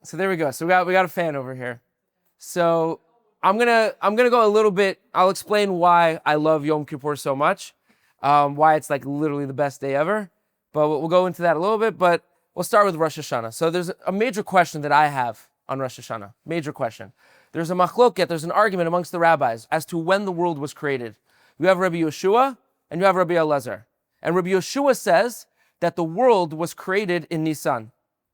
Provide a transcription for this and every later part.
So there we go. So we got a fan over here. So I'm gonna go a little bit. I'll explain why I love Yom Kippur so much, why it's like literally the best day ever. But we'll go into that a little bit. But we'll start with Rosh Hashana. So there's a major question that I have on Rosh Hashana. Major question. There's a machloket. There's an argument amongst the rabbis as to when the world was created. You have Rabbi Yeshua and you have Rabbi Elazar. And Rabbi Yeshua says that the world was created in Nisan.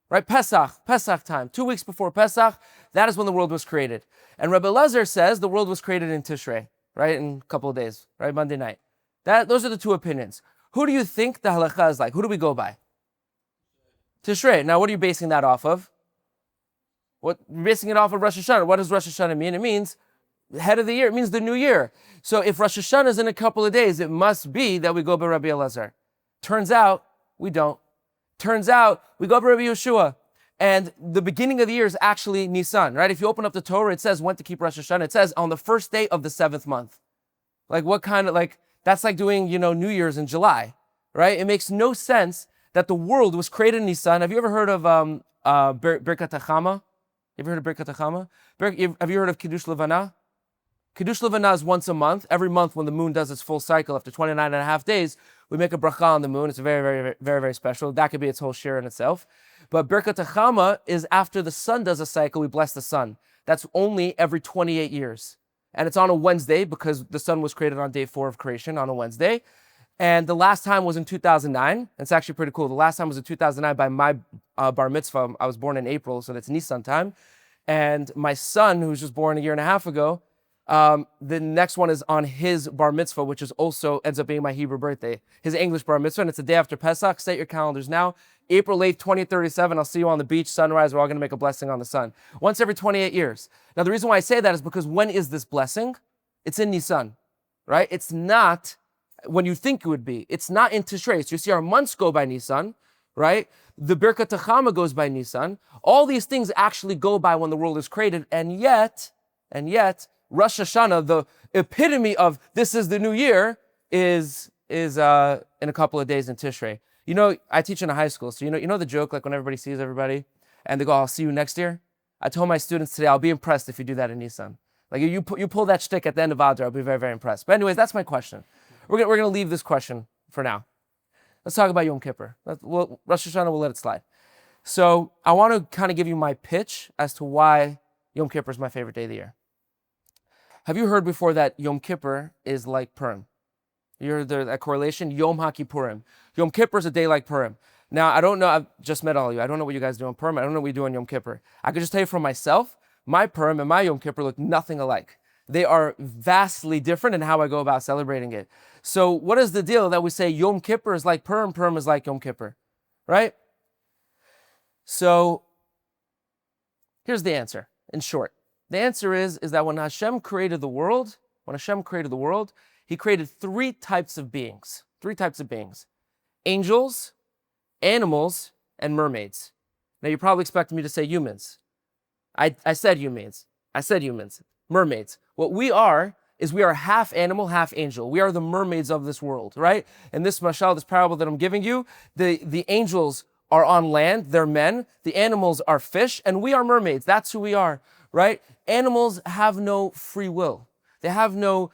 Right, Pesach time, 2 weeks before Pesach, that is when the world was created. And Rabbi Elazar says the world was created in Tishrei, right, in a couple of days, right, Monday night. Those are the two opinions. Who do you think the halakha is like? Who do we go by? Tishrei. Now, what are you basing that off of? You're basing it off of Rosh Hashana. What does Rosh Hashana mean? It means head of the year. It means the new year. So if Rosh Hashana is in a couple of days, it must be that we go by Rabbi Elazar. Turns out, we don't. Turns out, we go by Rabbi Yeshua, and the beginning of the year is actually Nisan, right? If you open up the Torah, it says when to keep Rosh Hashana. It says on the first day of the 7th month. Like what kind of, like, that's like doing, New Year's in July, right? It makes no sense that the world was created in Nisan. Have you ever heard of Birkat HaChama? Have you ever heard of Birkat HaChama? Have you heard of Kiddush Levana? Kiddush Levana is once a month. Every month when the moon does its full cycle, after 29 and a half days, we make a bracha on the moon. It's very, very, very, very special. That could be its whole shiur in itself. But Birkat HaChama is after the sun does a cycle, we bless the sun. That's only every 28 years. And it's on a Wednesday because the sun was created on day 4 of creation on a Wednesday. And the last time was in 2009. It's actually pretty cool. The last time was in 2009 by my bar mitzvah. I was born in April, so that's Nisan time. And my son, who was just born a year and a half ago, the next one is on his bar mitzvah, which is also ends up being my Hebrew birthday, his English bar mitzvah, and it's the day after Pesach. Set your calendars now. April 8th, 2037, I'll see you on the beach, sunrise. We're all going to make a blessing on the sun. Once every 28 years. Now, the reason why I say that is because when is this blessing? It's in Nisan, right? It's not when you think it would be. It's not in Tishrei. So you see our months go by Nisan, right? The Birkat HaChama goes by Nisan. All these things actually go by when the world is created, and yet, Rosh Hashana, the epitome of this is the new year, is in a couple of days in Tishrei. I teach in a high school, so you know the joke, like when everybody sees everybody, and they go, "I'll see you next year." I told my students today, I'll be impressed if you do that in Nisan. Like you pull that shtick at the end of Adar, I'll be very, very impressed. But anyways, that's my question. We're gonna leave this question for now. Let's talk about Yom Kippur. Rosh Hashana, we'll let it slide. So I want to kind of give you my pitch as to why Yom Kippur is my favorite day of the year. Have you heard before that Yom Kippur is like Purim? You heard that correlation? Yom HaKippurim. Yom Kippur is a day like Purim. Now, I don't know, I've just met all of you. I don't know what you guys do on Purim. I don't know what you do on Yom Kippur. I could just tell you for myself, my Purim and my Yom Kippur look nothing alike. They are vastly different in how I go about celebrating it. So what is the deal that we say Yom Kippur is like Purim, Purim is like Yom Kippur, right? So here's the answer, in short. The answer is that when Hashem created the world, He created 3 types of beings. 3 types of beings. Angels, animals, and mermaids. Now you're probably expecting me to say humans. I said humans. Mermaids. What we are is we are half animal, half angel. We are the mermaids of this world, right? In this mashal, this parable that I'm giving you, the angels are on land, they're men. The animals are fish, and we are mermaids. That's who we are, right? Animals have no free will. They have no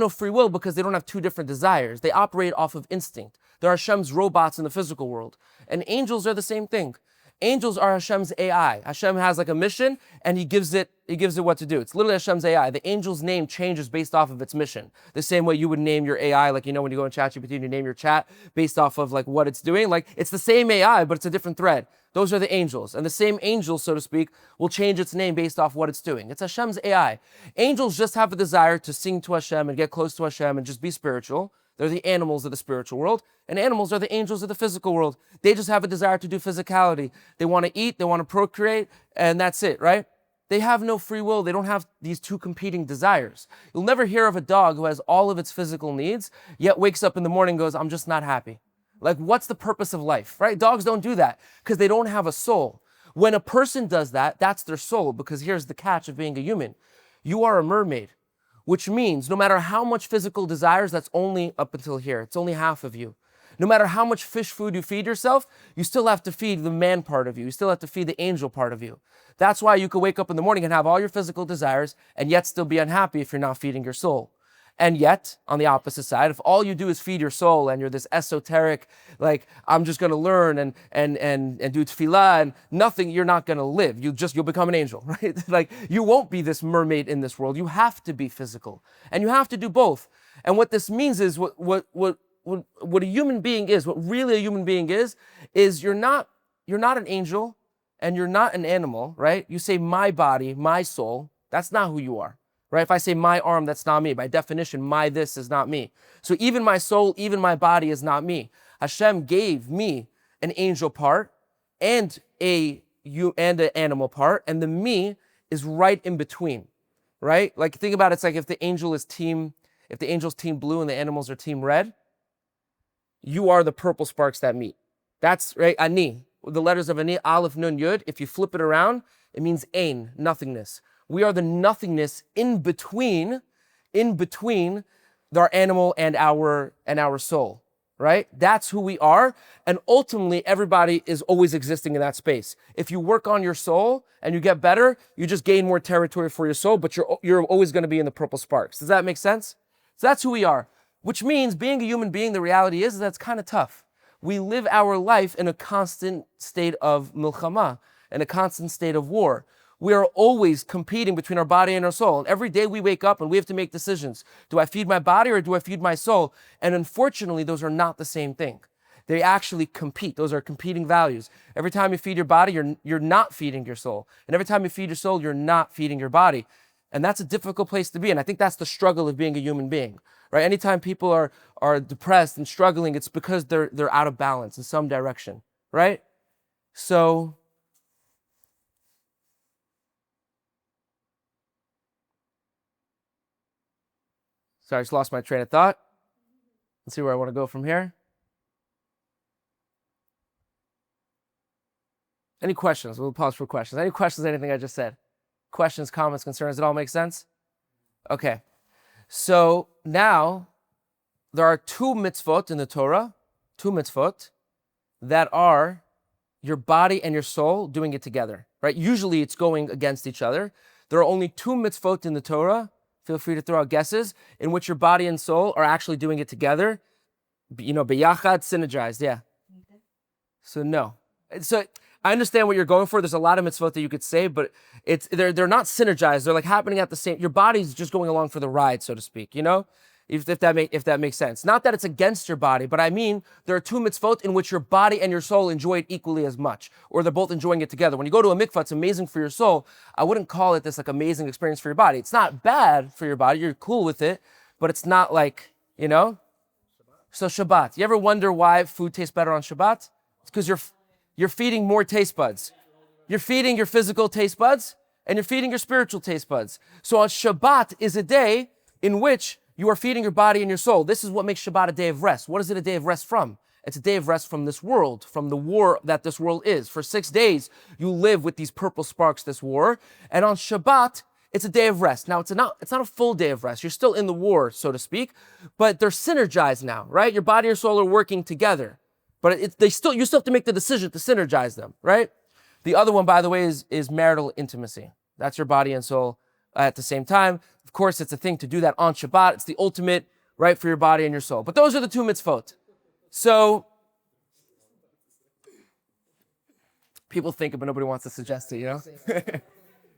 free will because they don't have 2 different desires. They operate off of instinct. There are Hashem's robots in the physical world. And angels are the same thing. Angels are Hashem's AI. Hashem has like a mission and he gives it what to do. It's literally Hashem's AI. The angel's name changes based off of its mission. The same way you would name your AI, like when you go in ChatGPT and you name your chat based off of like what it's doing. Like it's the same AI, but it's a different thread. Those are the angels. And the same angel, so to speak, will change its name based off what it's doing. It's Hashem's AI. Angels just have a desire to sing to Hashem and get close to Hashem and just be spiritual. They're the animals of the spiritual world, and animals are the angels of the physical world. They just have a desire to do physicality. They want to eat, they want to procreate, and that's it, right? They have no free will. They don't have these 2 competing desires. You'll never hear of a dog who has all of its physical needs, yet wakes up in the morning and goes, "I'm just not happy." Like, what's the purpose of life, right? Dogs don't do that because they don't have a soul. When a person does that, that's their soul, because here's the catch of being a human. You are a mermaid. Which means no matter how much physical desires, that's only up until here. It's only half of you. No matter how much fish food you feed yourself, you still have to feed the man part of you. You still have to feed the angel part of you. That's why you could wake up in the morning and have all your physical desires and yet still be unhappy if you're not feeding your soul. And yet, on the opposite side, if all you do is feed your soul and you're this esoteric, like, I'm just going to learn and do tefillah and nothing, you're not going to live. You'll become an angel, right? Like, you won't be this mermaid in this world. You have to be physical. And you have to do both. And what this means is, what a human being is, what really a human being is you're not an angel and you're not an animal, right? You say my body, my soul, that's not who you are. Right? If I say my arm, that's not me. By definition, my this is not me. So even my soul, even my body is not me. Hashem gave me an angel part and an animal part, and the me is right in between. Right? Like think about it, it's like if the angel's team blue and the animals are team red, you are the purple sparks that meet. That's right, ani. The letters of ani, aleph, nun, yud. If you flip it around, it means ein, nothingness. We are the nothingness in between our animal and our soul, right? That's who we are. And ultimately, everybody is always existing in that space. If you work on your soul and you get better, you just gain more territory for your soul, but you're always going to be in the purple sparks. Does that make sense? So that's who we are, which means being a human being, the reality is that's kind of tough. We live our life in a constant state of milchama, in a constant state of war. We are always competing between our body and our soul. And every day we wake up and we have to make decisions. Do I feed my body or do I feed my soul? And unfortunately, those are not the same thing. They actually compete. Those are competing values. Every time you feed your body, you're not feeding your soul. And every time you feed your soul, you're not feeding your body. And that's a difficult place to be. And I think that's the struggle of being a human being, right? Anytime people are depressed and struggling, it's because they're out of balance in some direction, right? So sorry, I just lost my train of thought. Let's see where I want to go from here. Any questions? We'll pause for questions. Any questions, anything I just said? Questions, comments, concerns, does it all make sense? Okay. So now, there are two mitzvot in the Torah, that are your body and your soul doing it together, right? Usually it's going against each other. There are only two mitzvot in the Torah, feel free to throw out guesses, in which your body and soul are actually doing it together. Beyachad, synergized, yeah. So no. So I understand what you're going for. There's a lot of mitzvot that you could say, but they're not synergized. They're like happening at the same, your body's just going along for the ride, so to speak, If that makes sense. Not that it's against your body, but I mean, there are two mitzvot in which your body and your soul enjoy it equally as much, or they're both enjoying it together. When you go to a mikvah, it's amazing for your soul. I wouldn't call it this like amazing experience for your body. It's not bad for your body. You're cool with it, but it's not like, So Shabbat. You ever wonder why food tastes better on Shabbat? It's because you're feeding more taste buds. You're feeding your physical taste buds, and you're feeding your spiritual taste buds. So on Shabbat is a day in which you are feeding your body and your soul. This is what makes Shabbat a day of rest. What is it a day of rest from? It's a day of rest from this world, from the war that this world is. For 6 days, you live with these purple sparks, this war. And on Shabbat, it's a day of rest. Now, it's not a full day of rest. You're still in the war, so to speak, but they're synergized now, right? Your body and your soul are working together. But you still have to make the decision to synergize them, right? The other one, by the way, is marital intimacy. That's your body and soul at the same time. Of course, it's a thing to do that on Shabbat. It's the ultimate, right, for your body and your soul. But those are the two mitzvot. So, people think it, but nobody wants to suggest it,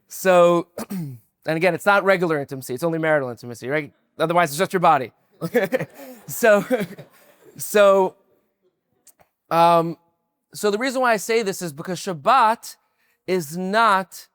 So, and again, it's not regular intimacy. It's only marital intimacy, right? Otherwise, it's just your body. So the reason why I say this is because Shabbat is not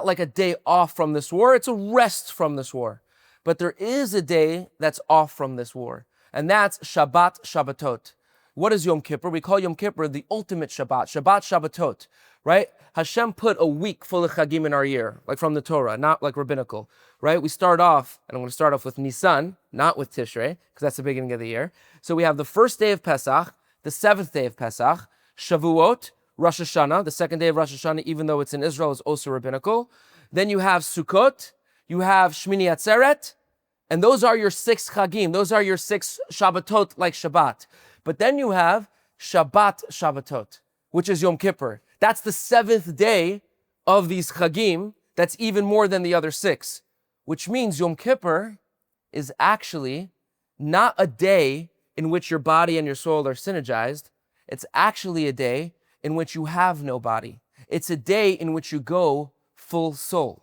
like a day off from this war. It's a rest from this war. But there is a day that's off from this war. And that's Shabbat, Shabbatot. What is Yom Kippur? We call Yom Kippur the ultimate Shabbat. Shabbat, Shabbatot, right? Hashem put a week full of Chagim in our year, like from the Torah, not like rabbinical, right? We start off, and I'm going to start off with Nisan, not with Tishrei, because that's the beginning of the year. So we have the first day of Pesach, the seventh day of Pesach, Shavuot, Rosh Hashana, the second day of Rosh Hashana, even though it's in Israel, is also rabbinical. Then you have Sukkot, you have Shmini Atzeret, And those are your 6 chagim. Those are your 6 Shabbatot like Shabbat. But then you have Shabbat Shabbatot, which is Yom Kippur. That's the 7th day of these chagim. That's even more than the other 6, which means Yom Kippur is actually not a day in which your body and your soul are synergized. It's actually a day in which you have no body. It's a day in which you go full soul,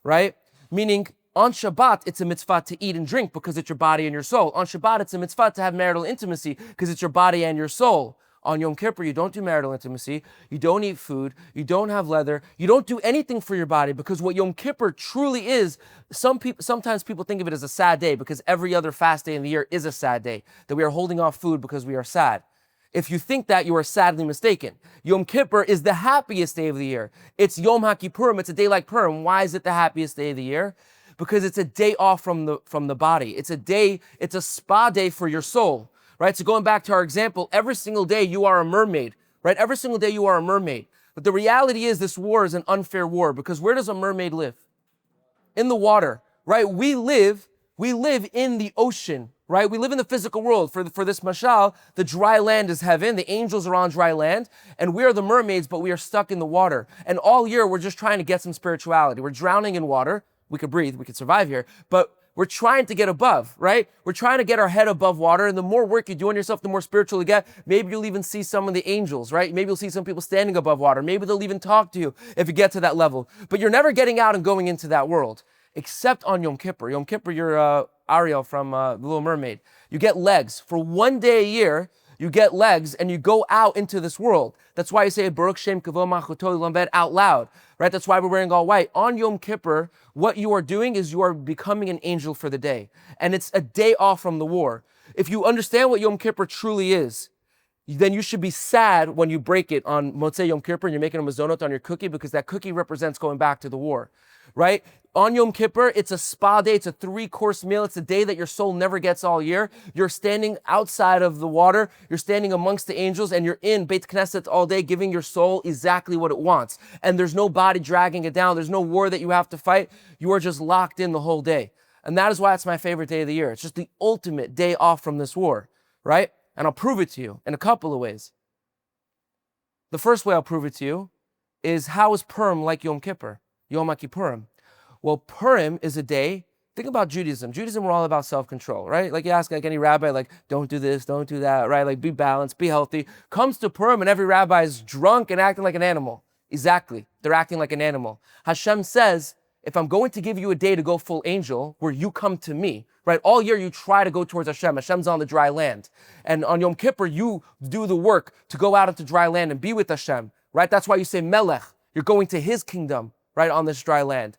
right? Meaning, on Shabbat, it's a mitzvah to eat and drink because it's your body and your soul. On Shabbat, it's a mitzvah to have marital intimacy because it's your body and your soul. On Yom Kippur, you don't do marital intimacy, you don't eat food, you don't have leather, you don't do anything for your body, because what Yom Kippur truly is, sometimes people think of it as a sad day because every other fast day in the year is a sad day, that we are holding off food because we are sad. If you think that, you are sadly mistaken. Yom Kippur is the happiest day of the year. It's Yom HaKippurim, it's a day like Purim. Why is it the happiest day of the year? Because it's a day off from the body. It's a spa day for your soul, right? So going back to our example, every single day you are a mermaid, right? Every single day you are a mermaid. But the reality is this war is an unfair war, because where does a mermaid live? In the water, right? We live in the ocean, right? We live in the physical world. For this mashal, the dry land is heaven. The angels are on dry land, and we are the mermaids, but we are stuck in the water. And all year we're just trying to get some spirituality. We're drowning in water. We could breathe, we could survive here, but we're trying to get above, right? We're trying to get our head above water, and the more work you do on yourself, the more spiritual you get. Maybe you'll even see some of the angels, right? Maybe you'll see some people standing above water. Maybe they'll even talk to you if you get to that level. But you're never getting out and going into that world, except on Yom Kippur. Yom Kippur, you're Ariel from The Little Mermaid. You get legs. For one day a year, you get legs and you go out into this world. That's why you say Baruch Shem Kavod Malchuto Lamed out loud, right? That's why we're wearing all white. On Yom Kippur, what you are doing is you are becoming an angel for the day. And it's a day off from the war. If you understand what Yom Kippur truly is, then you should be sad when you break it on Motzei Yom Kippur and you're making a mazonot on your cookie, because that cookie represents going back to the war, right? On Yom Kippur, it's a spa day. It's a 3-course meal. It's a day that your soul never gets all year. You're standing outside of the water. You're standing amongst the angels, and you're in Beit Knesset all day, giving your soul exactly what it wants. And there's no body dragging it down. There's no war that you have to fight. You are just locked in the whole day. And that is why it's my favorite day of the year. It's just the ultimate day off from this war, right? And I'll prove it to you in a couple of ways. The first way I'll prove it to you is, how is Purim like Yom Kippur, Yom HaKippurim? Well, Purim is a day, think about Judaism. Judaism, we're all about self-control, right? Like you ask like any rabbi, like, don't do this, don't do that, right? Like be balanced, be healthy. Comes to Purim and every rabbi is drunk and acting like an animal. Exactly, they're acting like an animal. Hashem says, if I'm going to give you a day to go full angel, where you come to me, right? All year you try to go towards Hashem. Hashem's on the dry land. And on Yom Kippur, you do the work to go out into dry land and be with Hashem, right? That's why you say Melech. You're going to his kingdom, right, on this dry land.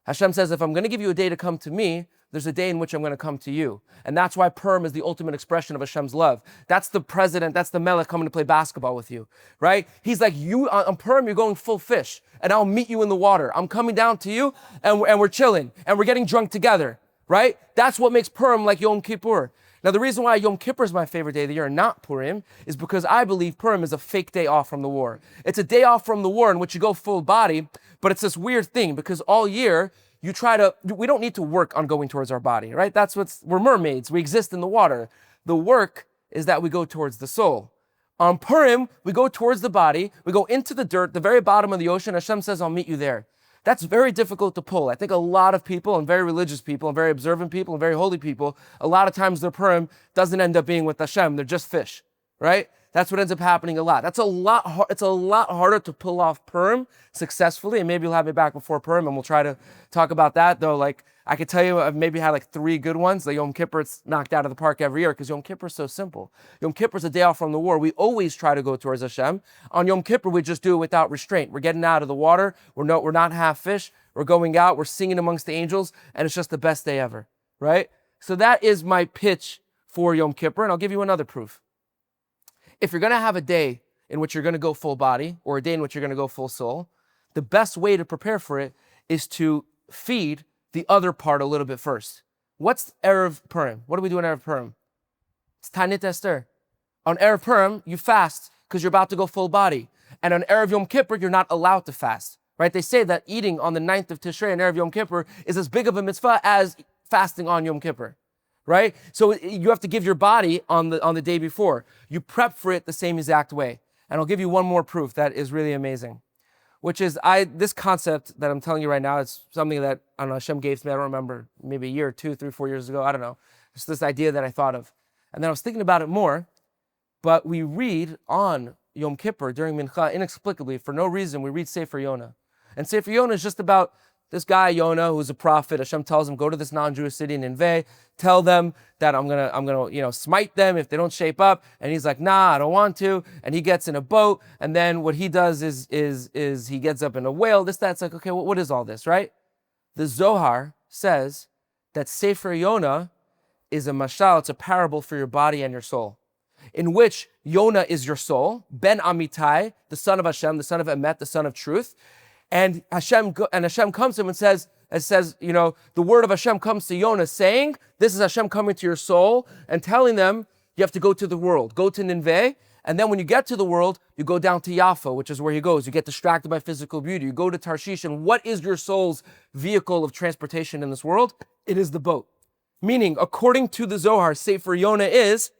Hashem says, if I'm going to give you a day to come to me, there's a day in which I'm going to come to you. And that's why Purim is the ultimate expression of Hashem's love. That's the president, that's the melech coming to play basketball with you, right? He's like, you on Purim, you're going full fish, and I'll meet you in the water. I'm coming down to you, and we're chilling, and we're getting drunk together, right? That's what makes Purim like Yom Kippur. Now, the reason why Yom Kippur is my favorite day of the year and not Purim is because I believe Purim is a fake day off from the war. It's a day off from the war in which you go full body, but it's this weird thing because all year, we don't need to work on going towards our body, right? We're mermaids. We exist in the water. The work is that we go towards the soul. On Purim, we go towards the body. We go into the dirt, the very bottom of the ocean. Hashem says, I'll meet you there. That's very difficult to pull. I think a lot of people, and very religious people, and very observant people, and very holy people, a lot of times their Purim doesn't end up being with Hashem. They're just fish, right? That's what ends up happening a lot. It's a lot harder to pull off Purim successfully, and maybe you'll have me back before Purim, and we'll try to talk about that. Though, like I could tell you, I've maybe had like 3 good ones. The Yom Kippur, it's knocked out of the park every year because Yom Kippur is so simple. Yom Kippur is a day off from the war. We always try to go towards Hashem. On Yom Kippur, we just do it without restraint. We're getting out of the water. We're not half fish. We're going out. We're singing amongst the angels, and it's just the best day ever, right? So that is my pitch for Yom Kippur, and I'll give you another proof. If you're going to have a day in which you're going to go full body or a day in which you're going to go full soul, the best way to prepare for it is to feed the other part a little bit first. What's Erev Purim? What do we do on Erev Purim? It's Tanit Esther. On Erev Purim, you fast because you're about to go full body. And on Erev Yom Kippur, you're not allowed to fast, right? They say that eating on the 9th of Tishrei and Erev Yom Kippur is as big of a mitzvah as fasting on Yom Kippur, right? So you have to give your body on the day before. You prep for it the same exact way. And I'll give you one more proof that is really amazing, which is this concept that I'm telling you right now, it's something that, I don't know, Hashem gave to me, I don't remember, maybe a year, 2, 3, 4 years ago, I don't know. It's this idea that I thought of. And then I was thinking about it more, but we read on Yom Kippur during Mincha, inexplicably, for no reason, we read Sefer Yonah. And Sefer Yonah is just about this guy, Yonah, who's a prophet. Hashem tells him, go to this non-Jewish city in Nineveh, tell them that I'm gonna smite them if they don't shape up. And he's like, nah, I don't want to. And he gets in a boat, and then what he does is he gets up in a whale. That's like, okay, what is all this, right? The Zohar says that Sefer Yonah is a mashal, it's a parable for your body and your soul, in which Yonah is your soul, Ben Amitai, the son of Hashem, the son of Emet, the son of truth. And Hashem comes to him and says, the word of Hashem comes to Yonah saying, this is Hashem coming to your soul and telling them, you have to go to the world, go to Nineveh. And then when you get to the world, you go down to Jaffa, which is where he goes. You get distracted by physical beauty. You go to Tarshish. And what is your soul's vehicle of transportation in this world? It is the boat. Meaning, according to the Zohar, Sefer Yonah is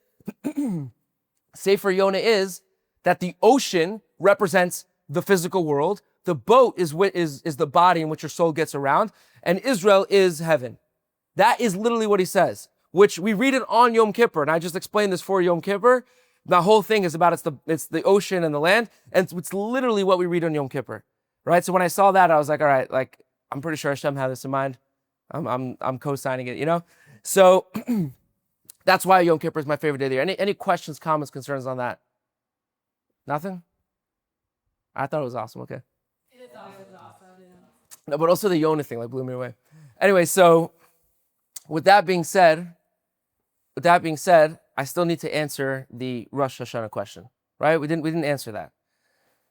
that the ocean represents the physical world. The boat is the body in which your soul gets around, and Israel is heaven. That is literally what he says, which we read it on Yom Kippur, and I just explained this for Yom Kippur. The whole thing is about it's the ocean and the land, and it's literally what we read on Yom Kippur, right? So when I saw that, I was like, all right, like I'm pretty sure Hashem had this in mind. I'm co-signing it, So that's why Yom Kippur is my favorite day of the year. Any questions, comments, concerns on that? Nothing? I thought it was awesome. Okay. It is awesome. No, but also the Yonah thing blew me away. Anyway, so with that being said, I still need to answer the Rosh Hashana question, right? We didn't answer that.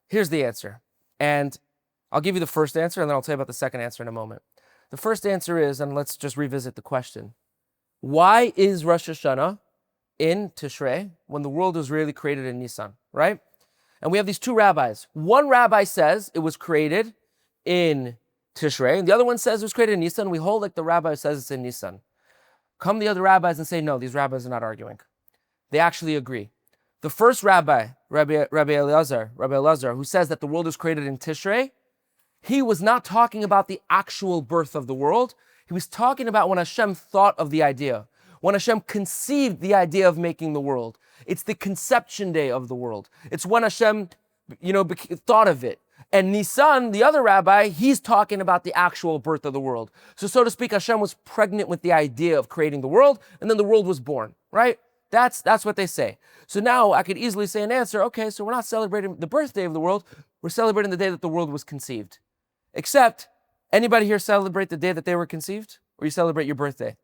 Here's the answer, and I'll give you the first answer, and then I'll tell you about the second answer in a moment. The first answer is, and let's just revisit the question: why is Rosh Hashana in Tishrei when the world was really created in Nisan, right? And we have these two rabbis. One rabbi says it was created in Tishrei, and the other one says it was created in Nisan. We hold like the rabbi says it's in Nisan. Come the other rabbis and say, no, these rabbis are not arguing. They actually agree. The first rabbi, Rabbi Elazar, who says that the world was created in Tishrei, he was not talking about the actual birth of the world. He was talking about when Hashem thought of the idea, when Hashem conceived the idea of making the world. It's the conception day of the world. It's when Hashem, thought of it. And Nisan, the other rabbi, he's talking about the actual birth of the world. So to speak, Hashem was pregnant with the idea of creating the world, and then the world was born, right? That's what they say. So now I could easily say an answer, okay, so we're not celebrating the birthday of the world, we're celebrating the day that the world was conceived. Except, anybody here celebrate the day that they were conceived? Or you celebrate your birthday,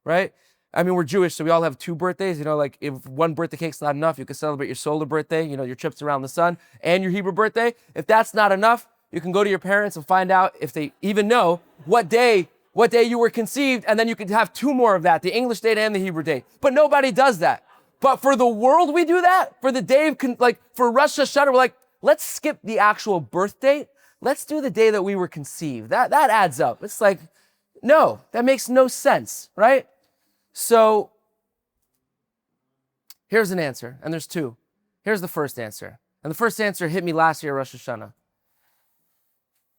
right? I mean, we're Jewish, so we all have two birthdays. Like if one birthday cake's not enough, you can celebrate your solar birthday, your trips around the sun, and your Hebrew birthday. If that's not enough, you can go to your parents and find out if they even know what day you were conceived, and then you could have two more of that, the English date and the Hebrew date. But nobody does that. But for the world, we do that. For the day of, for Rosh Hashana, we're like, let's skip the actual birth date. Let's do the day that we were conceived. That adds up. It's like, no, that makes no sense, right? So here's an answer, and there's two. Here's the first answer. And the first answer hit me last year, Rosh Hashanah.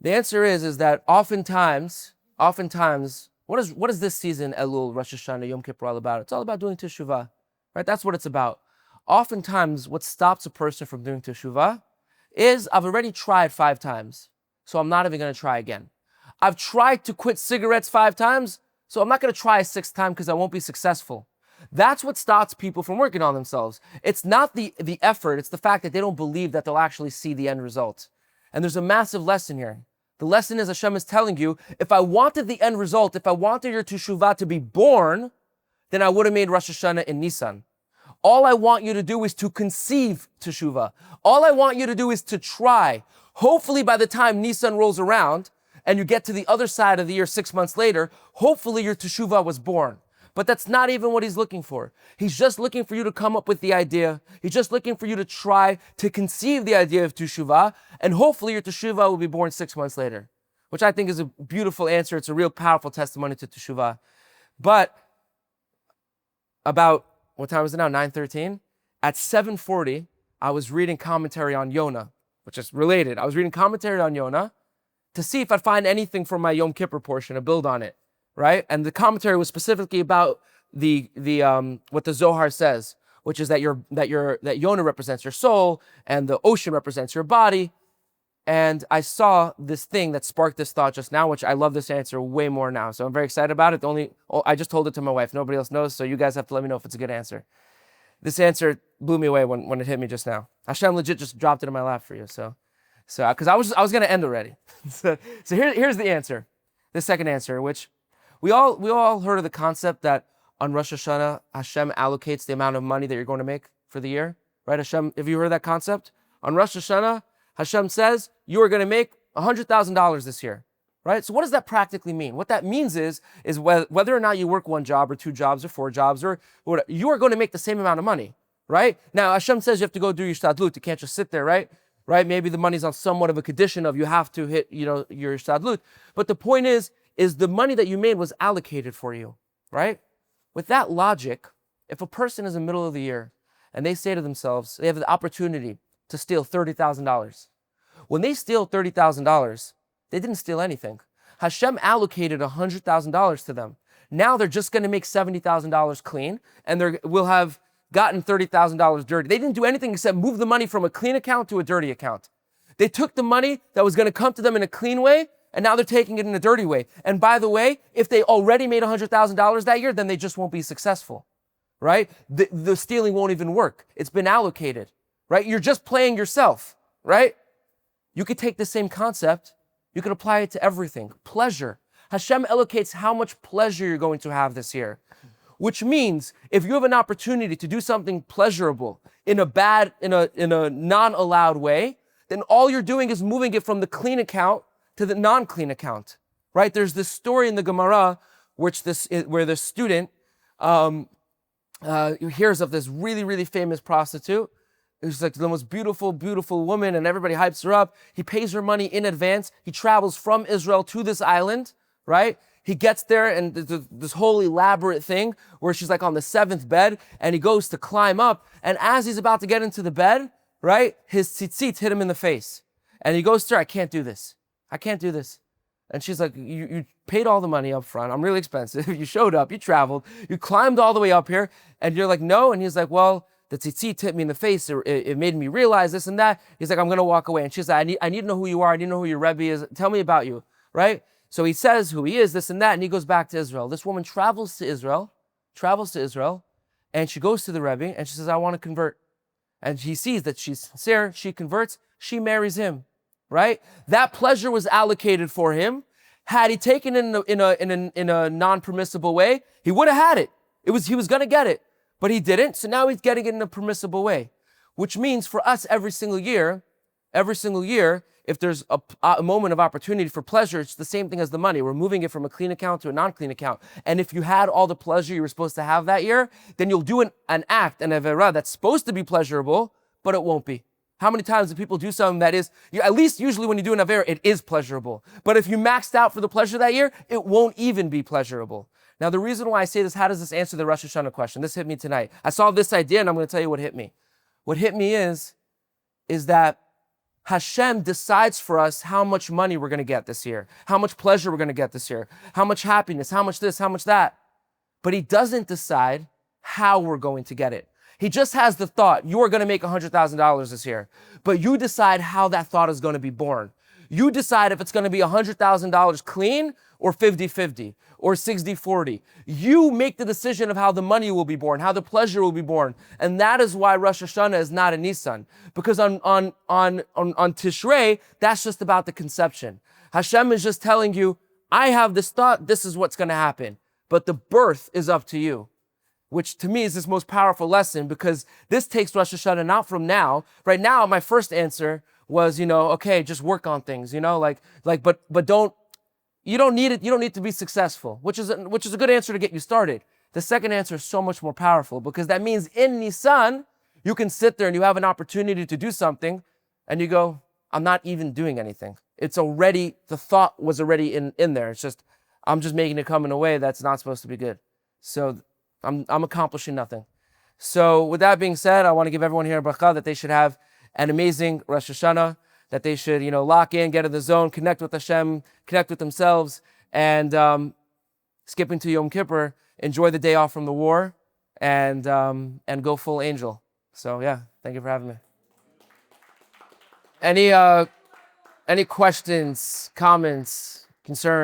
The answer is that oftentimes, what is this season, Elul, Rosh Hashanah, Yom Kippur all about? It's all about doing Teshuvah, right? That's what it's about. Oftentimes, what stops a person from doing Teshuvah is, I've already tried 5 times, so I'm not even going to try again. I've tried to quit cigarettes 5 times, so I'm not going to try a 6th time because I won't be successful. That's what stops people from working on themselves. It's not the effort, it's the fact that they don't believe that they'll actually see the end result. And there's a massive lesson here. The lesson is Hashem is telling you, if I wanted the end result, if I wanted your Teshuvah to be born, then I would have made Rosh Hashana in Nisan. All I want you to do is to conceive Teshuvah. All I want you to do is to try. Hopefully by the time Nisan rolls around, and you get to the other side of the year 6 months later, hopefully your Teshuvah was born. But that's not even what he's looking for. He's just looking for you to come up with the idea. He's just looking for you to try to conceive the idea of Teshuvah, and hopefully your Teshuvah will be born 6 months later, which I think is a beautiful answer. It's a real powerful testimony to Teshuvah. But about, what time is it now? 9:13. At 7:40, I was reading commentary on Yonah, which is related. I was reading commentary on Yonah to see if I'd find anything from my Yom Kippur portion to build on it, right? And the commentary was specifically about the what the Zohar says, which is that Yonah represents your soul and the ocean represents your body. And I saw this thing that sparked this thought just now, which I love this answer way more now. So I'm very excited about it. I just told it to my wife. Nobody else knows, so you guys have to let me know if it's a good answer. This answer blew me away when it hit me just now. Hashem legit just dropped it in my lap for you. So because I was going to end already. so here's the answer. The second answer, which we all heard of the concept that on Rosh Hashana, Hashem allocates the amount of money that you're going to make for the year, right? Hashem, have you heard that concept? On Rosh Hashana, Hashem says, you are going to make $100,000 this year, right? So what does that practically mean? What that means is whether or not you work 1 job or 2 jobs or 4 jobs or whatever, you are going to make the same amount of money, right? Now, Hashem says you have to go do your shtadlut. You can't just sit there, right? Right? Maybe the money's on somewhat of a condition of you have to hit, your shtadlut. But the point is the money that you made was allocated for you, right? With that logic, if a person is in the middle of the year and they say to themselves, they have the opportunity to steal $30,000. When they steal $30,000, they didn't steal anything. Hashem allocated $100,000 to them. Now they're just going to make $70,000 clean, and they will have gotten $30,000 dirty. They didn't do anything except move the money from a clean account to a dirty account. They took the money that was going to come to them in a clean way, and now they're taking it in a dirty way. And by the way, if they already made $100,000 that year, then they just won't be successful, right? The stealing won't even work. It's been allocated, right? You're just playing yourself, right? You could take the same concept, you could apply it to everything. Pleasure. Hashem allocates how much pleasure you're going to have this year. Which means if you have an opportunity to do something pleasurable in a non-allowed way, then all you're doing is moving it from the clean account to the non-clean account, right? There's this story in the Gemara where the student hears of this really, really famous prostitute. She's like the most beautiful, beautiful woman, and everybody hypes her up. He pays her money in advance. He travels from Israel to this island, right? He gets there, and this whole elaborate thing where she's like on the 7th bed, and he goes to climb up, and as he's about to get into the bed, right, his tzitzit hit him in the face. And he goes to her, I can't do this. And she's like, you paid all the money up front. I'm really expensive. You showed up, you traveled, you climbed all the way up here, and you're like, no. And he's like, well, the tzitzit hit me in the face. It made me realize this and that. He's like, I'm going to walk away. And she's like, I need to know who you are. I need to know who your Rabbi is. Tell me about you, right? So he says who he is, this and that, and he goes back to Israel. This woman travels to Israel, and she goes to the Rebbe, and she says, I want to convert. And he sees that she's sincere, she converts, she marries him, right? That pleasure was allocated for him. Had he taken it in a non-permissible way, he would have had it. He was going to get it, but he didn't, so now he's getting it in a permissible way, which means for us every single year, if there's a moment of opportunity for pleasure, it's the same thing as the money. We're moving it from a clean account to a non-clean account. And if you had all the pleasure you were supposed to have that year, then you'll do an act, an avera, that's supposed to be pleasurable, but it won't be. How many times do people do something that is, at least usually when you do an avera, it is pleasurable. But if you maxed out for the pleasure that year, it won't even be pleasurable. Now, the reason why I say this, how does this answer the Rosh Hashana question? This hit me tonight. I saw this idea, and I'm going to tell you what hit me. What hit me is that Hashem decides for us how much money we're going to get this year, how much pleasure we're going to get this year, how much happiness, how much this, how much that. But he doesn't decide how we're going to get it. He just has the thought, you are going to make $100,000 this year, but you decide how that thought is going to be born. You decide if it's going to be $100,000 clean or 50-50 or 60-40. You make the decision of how the money will be born, how the pleasure will be born. And that is why Rosh Hashana is not a Nisan. Because on Tishrei, that's just about the conception. Hashem is just telling you, I have this thought, this is what's going to happen. But the birth is up to you. Which to me is this most powerful lesson, because this takes Rosh Hashana not from now. Right now, my first answer was, okay, just work on things, but don't, you don't need it. You don't need to be successful, which is a good answer to get you started. The second answer is so much more powerful, because that means in Nisan, you can sit there and you have an opportunity to do something and you go, I'm not even doing anything. It's already, the thought was already in there. It's just, I'm just making it come in a way that's not supposed to be good. So I'm accomplishing nothing. So with that being said, I want to give everyone here a bracha that they should have an amazing Rosh Hashana, that they should, lock in, get in the zone, connect with Hashem, connect with themselves, and skipping to Yom Kippur, enjoy the day off from the war, and go full angel. So yeah, thank you for having me. Any questions, comments, concerns?